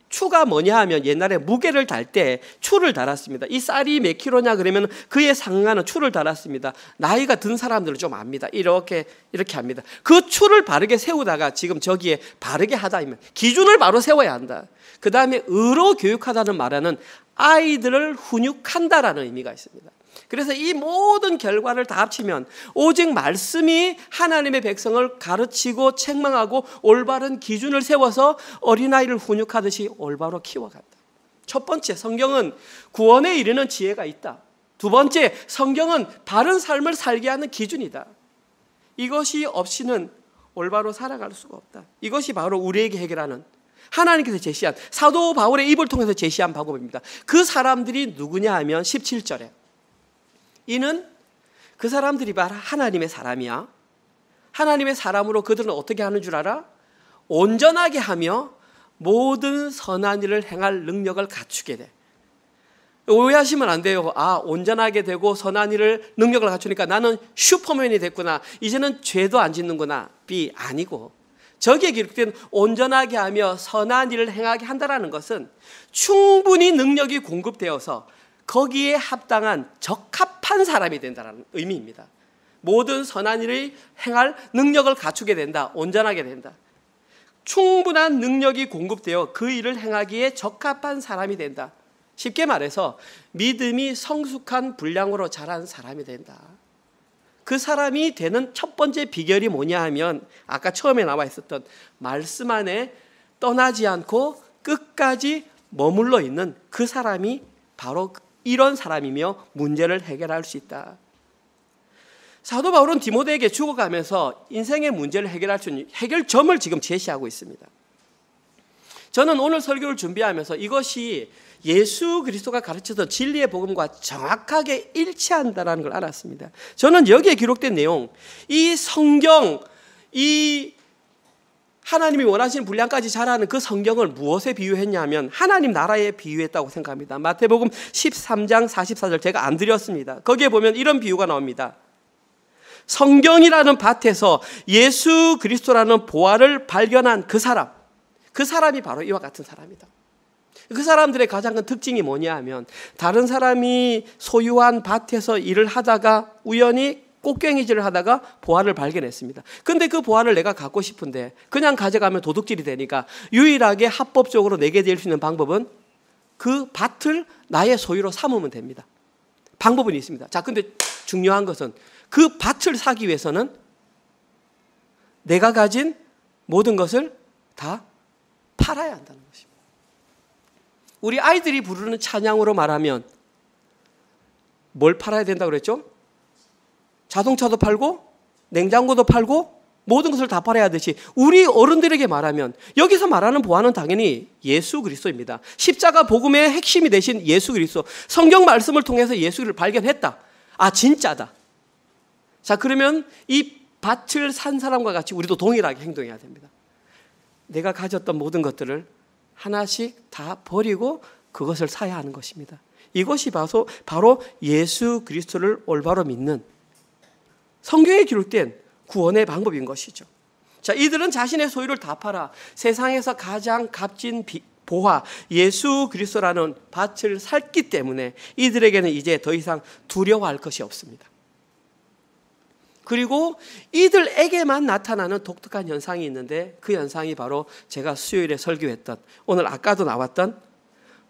추가 뭐냐 하면 옛날에 무게를 달 때 추를 달았습니다. 이 쌀이 몇 킬로냐 그러면 그에 상하는 추를 달았습니다. 나이가 든 사람들은 좀 압니다. 이렇게 합니다. 그 추를 바르게 세우다가 지금 저기에 바르게 하다 이면 기준을 바로 세워야 한다. 그 다음에 의로 교육하다는 말에는 아이들을 훈육한다라는 의미가 있습니다. 그래서 이 모든 결과를 다 합치면 오직 말씀이 하나님의 백성을 가르치고 책망하고 올바른 기준을 세워서 어린아이를 훈육하듯이 올바로 키워간다. 첫 번째, 성경은 구원에 이르는 지혜가 있다. 두 번째, 성경은 바른 삶을 살게 하는 기준이다. 이것이 없이는 올바로 살아갈 수가 없다. 이것이 바로 우리에게 해결하는, 하나님께서 제시한, 사도 바울의 입을 통해서 제시한 방법입니다. 그 사람들이 누구냐 하면 17절에 이는 그 사람들이 바로 하나님의 사람이야. 하나님의 사람으로 그들은 어떻게 하는 줄 알아? 온전하게 하며 모든 선한 일을 행할 능력을 갖추게 돼. 오해하시면 안 돼요. 온전하게 되고 선한 일을 능력을 갖추니까 나는 슈퍼맨이 됐구나. 이제는 죄도 안 짓는구나. 아니고, 저기에 기록된 온전하게 하며 선한 일을 행하게 한다는 것은 충분히 능력이 공급되어서 거기에 합당한 적합한 사람이 된다는 의미입니다. 모든 선한 일을 행할 능력을 갖추게 된다. 온전하게 된다. 충분한 능력이 공급되어 그 일을 행하기에 적합한 사람이 된다. 쉽게 말해서 믿음이 성숙한 분량으로 자란 사람이 된다. 그 사람이 되는 첫 번째 비결이 뭐냐 하면 아까 처음에 나와 있었던 말씀 안에 떠나지 않고 끝까지 머물러 있는 그 사람이 바로 이런 사람이며 문제를 해결할 수 있다. 사도 바울은 디모데에게 죽어가면서 인생의 문제를 해결할 수 있는 해결점을 지금 제시하고 있습니다. 저는 오늘 설교를 준비하면서 이것이 예수 그리스도가 가르치던 진리의 복음과 정확하게 일치한다는 걸 알았습니다. 저는 여기에 기록된 내용, 이 성경, 이 하나님이 원하시는 분량까지 자라는 그 성경을 무엇에 비유했냐면 하나님 나라에 비유했다고 생각합니다. 마태복음 13장 44절 제가 안 드렸습니다. 거기에 보면 이런 비유가 나옵니다. 성경이라는 밭에서 예수 그리스도라는 보화를 발견한 그 사람이 바로 이와 같은 사람이다. 그 사람들의 가장 큰 특징이 뭐냐 하면 다른 사람이 소유한 밭에서 일을 하다가 우연히 꽃갱이질을 하다가 보화를 발견했습니다. 근데 그 보화를 내가 갖고 싶은데 그냥 가져가면 도둑질이 되니까 유일하게 합법적으로 내게 될 수 있는 방법은 그 밭을 나의 소유로 삼으면 됩니다. 방법은 있습니다. 자, 근데 중요한 것은 그 밭을 사기 위해서는 내가 가진 모든 것을 다 팔아야 한다는 것입니다. 우리 아이들이 부르는 찬양으로 말하면 뭘 팔아야 된다고 그랬죠? 자동차도 팔고 냉장고도 팔고 모든 것을 다 팔아야 하듯이 우리 어른들에게 말하면 여기서 말하는 보화는 당연히 예수 그리스도입니다. 십자가 복음의 핵심이 되신 예수 그리스도, 성경 말씀을 통해서 예수를 발견했다. 아, 진짜다. 자, 그러면 이 밭을 산 사람과 같이 우리도 동일하게 행동해야 됩니다. 내가 가졌던 모든 것들을 하나씩 다 버리고 그것을 사야 하는 것입니다. 이것이 바로 예수 그리스도를 올바로 믿는 성경에 기록된 구원의 방법인 것이죠. 자, 이들은 자신의 소유를 다 팔아 세상에서 가장 값진 보화 예수 그리스도라는 밭을 샀기 때문에 이들에게는 이제 더 이상 두려워할 것이 없습니다. 그리고 이들에게만 나타나는 독특한 현상이 있는데 그 현상이 바로 제가 수요일에 설교했던, 오늘 아까도 나왔던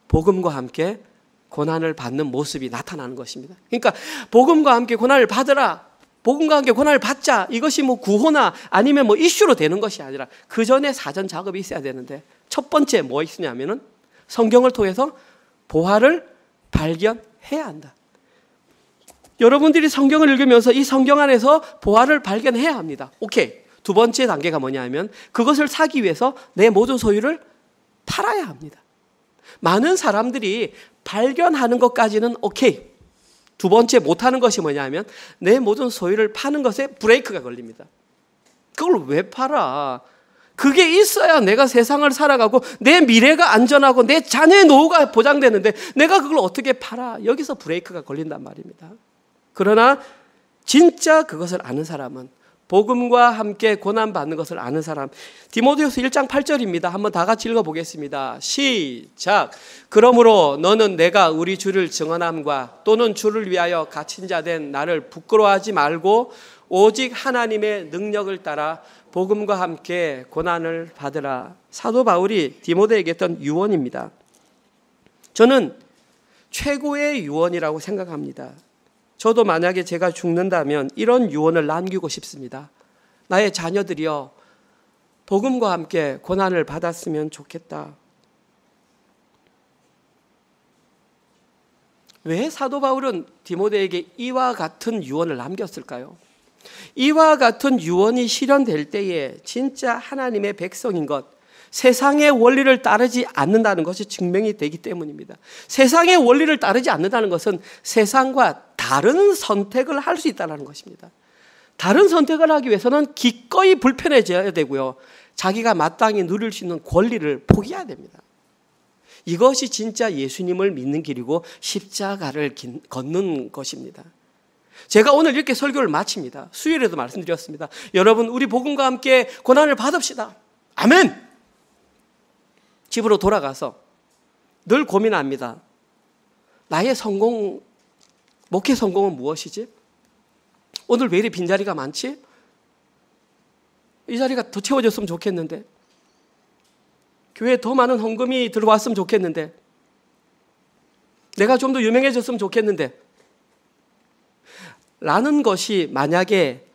복음과 함께 고난을 받는 모습이 나타나는 것입니다. 그러니까 복음과 함께 고난을 받으라, 복음과 함께 고난을 받자, 이것이 뭐 구호나 아니면 뭐 이슈로 되는 것이 아니라 그 전에 사전 작업이 있어야 되는데 첫 번째 뭐 있으냐면은 성경을 통해서 보화를 발견해야 한다. 여러분들이 성경을 읽으면서 이 성경 안에서 보화를 발견해야 합니다. 오케이. 두 번째 단계가 뭐냐 하면 그것을 사기 위해서 내 모든 소유를 팔아야 합니다. 많은 사람들이 발견하는 것까지는 오케이. 두 번째 못하는 것이 뭐냐 하면 내 모든 소유를 파는 것에 브레이크가 걸립니다. 그걸 왜 팔아? 그게 있어야 내가 세상을 살아가고 내 미래가 안전하고 내 자녀의 노후가 보장되는데 내가 그걸 어떻게 팔아? 여기서 브레이크가 걸린단 말입니다. 그러나 진짜 그것을 아는 사람은, 복음과 함께 고난받는 것을 아는 사람, 디모데후서 1장 8절입니다. 한번 다 같이 읽어보겠습니다. 시작. 그러므로 너는 내가 우리 주를 증언함과 또는 주를 위하여 갇힌 자 된 나를 부끄러워하지 말고 오직 하나님의 능력을 따라 복음과 함께 고난을 받으라. 사도 바울이 디모데에게 했던 유언입니다. 저는 최고의 유언이라고 생각합니다. 저도 만약에 제가 죽는다면 이런 유언을 남기고 싶습니다. 나의 자녀들이여, 복음과 함께 고난을 받았으면 좋겠다. 왜 사도 바울은 디모데에게 이와 같은 유언을 남겼을까요? 이와 같은 유언이 실현될 때에 진짜 하나님의 백성인 것, 세상의 원리를 따르지 않는다는 것이 증명이 되기 때문입니다. 세상의 원리를 따르지 않는다는 것은 세상과 다른 선택을 할 수 있다는 것입니다. 다른 선택을 하기 위해서는 기꺼이 불편해져야 되고요. 자기가 마땅히 누릴 수 있는 권리를 포기해야 됩니다. 이것이 진짜 예수님을 믿는 길이고 십자가를 걷는 것입니다. 제가 오늘 이렇게 설교를 마칩니다. 수요일에도 말씀드렸습니다. 여러분, 우리 복음과 함께 고난을 받읍시다. 아멘! 집으로 돌아가서 늘 고민합니다. 나의 성공, 목회 성공은 무엇이지? 오늘 왜 이리 빈자리가 많지? 이 자리가 더 채워졌으면 좋겠는데, 교회에 더 많은 헌금이 들어왔으면 좋겠는데, 내가 좀 더 유명해졌으면 좋겠는데 라는 것이 만약에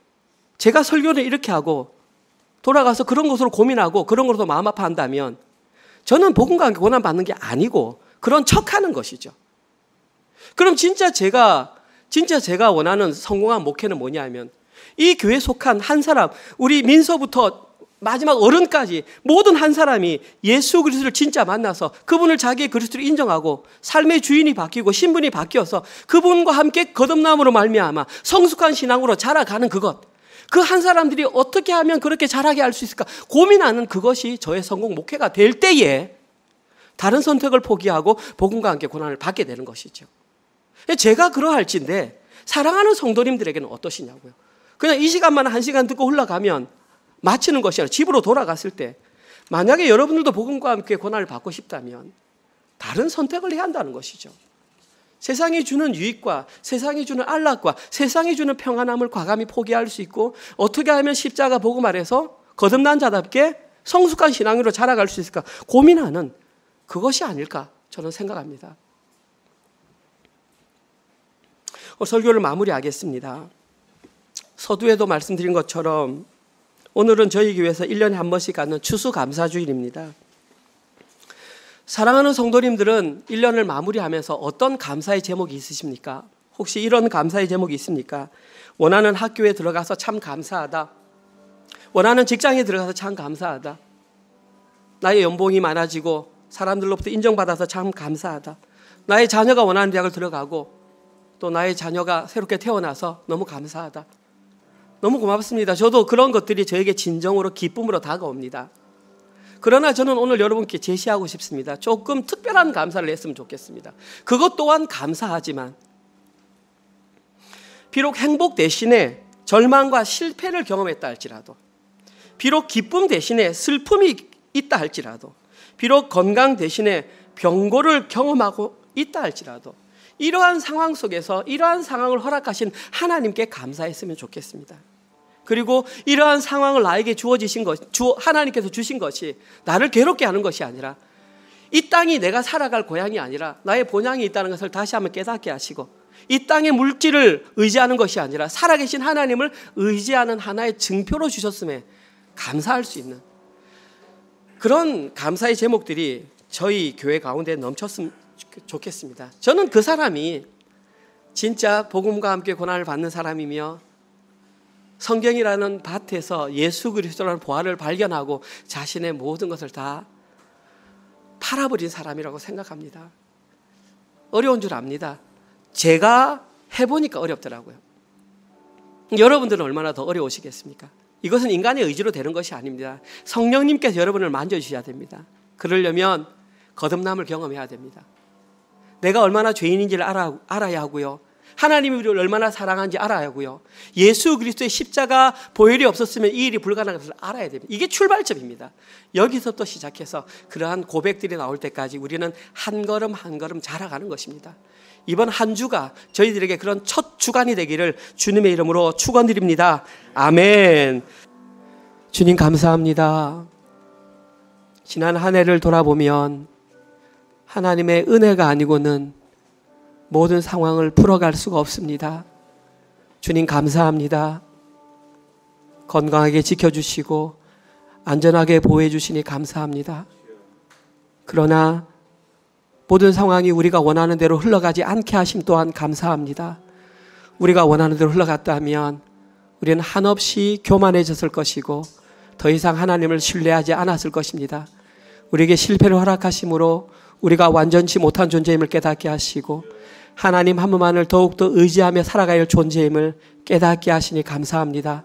제가 설교를 이렇게 하고 돌아가서 그런 것으로 고민하고 그런 것으로 마음 아파한다면 저는 복음과 함께 고난 받는 게 아니고 그런 척하는 것이죠. 그럼 진짜 제가 원하는 성공한 목회는 뭐냐 하면 이 교회에 속한 한 사람, 우리 민서부터 마지막 어른까지 모든 한 사람이 예수 그리스도를 진짜 만나서 그분을 자기의 그리스도로 인정하고 삶의 주인이 바뀌고 신분이 바뀌어서 그분과 함께 거듭남으로 말미암아 성숙한 신앙으로 자라가는 그것, 그 한 사람들이 어떻게 하면 그렇게 자라게 할 수 있을까 고민하는 그것이 저의 성공 목회가 될 때에 다른 선택을 포기하고 복음과 함께 고난을 받게 되는 것이죠. 제가 그러할진데 사랑하는 성도님들에게는 어떠시냐고요. 그냥 이 시간만 1시간 듣고 흘러가면 마치는 것이 아니라 집으로 돌아갔을 때 만약에 여러분들도 복음과 함께 고난을 받고 싶다면 다른 선택을 해야 한다는 것이죠. 세상이 주는 유익과 세상이 주는 안락과 세상이 주는 평안함을 과감히 포기할 수 있고 어떻게 하면 십자가 복음 아래서 거듭난 자답게 성숙한 신앙으로 자라갈 수 있을까 고민하는 그것이 아닐까 저는 생각합니다. 설교를 마무리하겠습니다. 서두에도 말씀드린 것처럼 오늘은 저희 교회에서 1년에 한 번씩 갖는 추수감사주일입니다. 사랑하는 성도님들은 1년을 마무리하면서 어떤 감사의 제목이 있으십니까? 혹시 이런 감사의 제목이 있습니까? 원하는 학교에 들어가서 참 감사하다. 원하는 직장에 들어가서 참 감사하다. 나의 연봉이 많아지고 사람들로부터 인정받아서 참 감사하다. 나의 자녀가 원하는 대학을 들어가고 또 나의 자녀가 새롭게 태어나서 너무 감사하다. 너무 고맙습니다. 저도 그런 것들이 저에게 진정으로 기쁨으로 다가옵니다. 그러나 저는 오늘 여러분께 제시하고 싶습니다. 조금 특별한 감사를 했으면 좋겠습니다. 그것 또한 감사하지만 비록 행복 대신에 절망과 실패를 경험했다 할지라도 비록 기쁨 대신에 슬픔이 있다 할지라도 비록 건강 대신에 병고를 경험하고 있다 할지라도 이러한 상황 속에서 이러한 상황을 허락하신 하나님께 감사했으면 좋겠습니다. 그리고 이러한 상황을 나에게 주어지신 것, 하나님께서 주신 것이 나를 괴롭게 하는 것이 아니라 이 땅이 내가 살아갈 고향이 아니라 나의 본향이 있다는 것을 다시 한번 깨닫게 하시고 이 땅의 물질을 의지하는 것이 아니라 살아계신 하나님을 의지하는 하나의 증표로 주셨음에 감사할 수 있는 그런 감사의 제목들이 저희 교회 가운데 넘쳤으면 좋겠습니다. 저는 그 사람이 진짜 복음과 함께 고난을 받는 사람이며 성경이라는 밭에서 예수 그리스도라는 보화를 발견하고 자신의 모든 것을 다 팔아버린 사람이라고 생각합니다. 어려운 줄 압니다. 제가 해보니까 어렵더라고요. 여러분들은 얼마나 더 어려우시겠습니까? 이것은 인간의 의지로 되는 것이 아닙니다. 성령님께서 여러분을 만져주셔야 됩니다. 그러려면 거듭남을 경험해야 됩니다. 내가 얼마나 죄인인지를 알아야 하고요. 하나님이 우리를 얼마나 사랑하는지 알아야 하고요. 예수 그리스도의 십자가 보혈이 없었으면 이 일이 불가능한 것을 알아야 됩니다. 이게 출발점입니다. 여기서부터 시작해서 그러한 고백들이 나올 때까지 우리는 한 걸음 한 걸음 자라가는 것입니다. 이번 한 주가 저희들에게 그런 첫 주간이 되기를 주님의 이름으로 축원드립니다. 아멘. 주님 감사합니다. 지난 한 해를 돌아보면 하나님의 은혜가 아니고는 모든 상황을 풀어갈 수가 없습니다. 주님 감사합니다. 건강하게 지켜주시고 안전하게 보호해 주시니 감사합니다. 그러나 모든 상황이 우리가 원하는 대로 흘러가지 않게 하심 또한 감사합니다. 우리가 원하는 대로 흘러갔다면 우리는 한없이 교만해졌을 것이고 더 이상 하나님을 신뢰하지 않았을 것입니다. 우리에게 실패를 허락하심으로 우리가 완전치 못한 존재임을 깨닫게 하시고 하나님 한 분만을 더욱더 의지하며 살아가야 할 존재임을 깨닫게 하시니 감사합니다.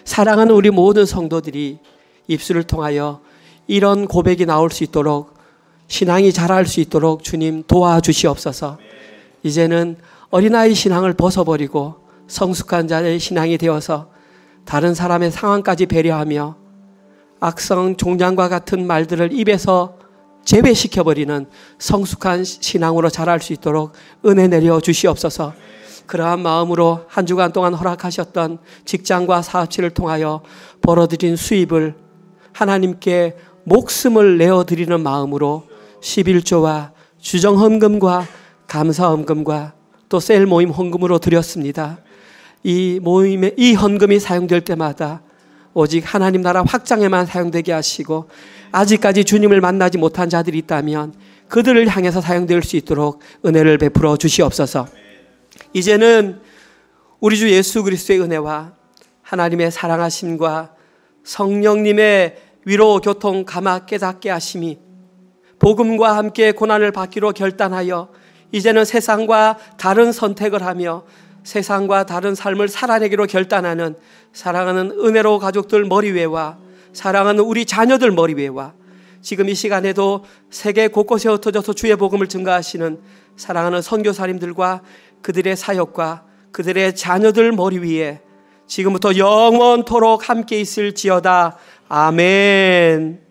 사랑하는 우리 모든 성도들이 입술을 통하여 이런 고백이 나올 수 있도록 신앙이 자랄 수 있도록 주님 도와주시옵소서. 이제는 어린아이 신앙을 벗어버리고 성숙한 자의 신앙이 되어서 다른 사람의 상황까지 배려하며 악성 종장과 같은 말들을 입에서 제외시켜버리는 성숙한 신앙으로 자랄 수 있도록 은혜 내려 주시옵소서. 그러한 마음으로 한 주간 동안 허락하셨던 직장과 사업체를 통하여 벌어들인 수입을 하나님께 목숨을 내어드리는 마음으로 11조와 주정헌금과 감사헌금과 또 셀 모임 헌금으로 드렸습니다. 이 모임에 이 헌금이 사용될 때마다 오직 하나님 나라 확장에만 사용되게 하시고 아직까지 주님을 만나지 못한 자들이 있다면 그들을 향해서 사용될 수 있도록 은혜를 베풀어 주시옵소서. 이제는 우리 주 예수 그리스도의 은혜와 하나님의 사랑하심과 성령님의 위로 교통 감화 깨닫게 하심이 복음과 함께 고난을 받기로 결단하여 이제는 세상과 다른 선택을 하며 세상과 다른 삶을 살아내기로 결단하는 사랑하는 은혜로 가족들 머리 위에와 사랑하는 우리 자녀들 머리 위에와 지금 이 시간에도 세계 곳곳에 흩어져서 주의 복음을 증거하시는 사랑하는 선교사님들과 그들의 사역과 그들의 자녀들 머리 위에 지금부터 영원토록 함께 있을지어다. 아멘.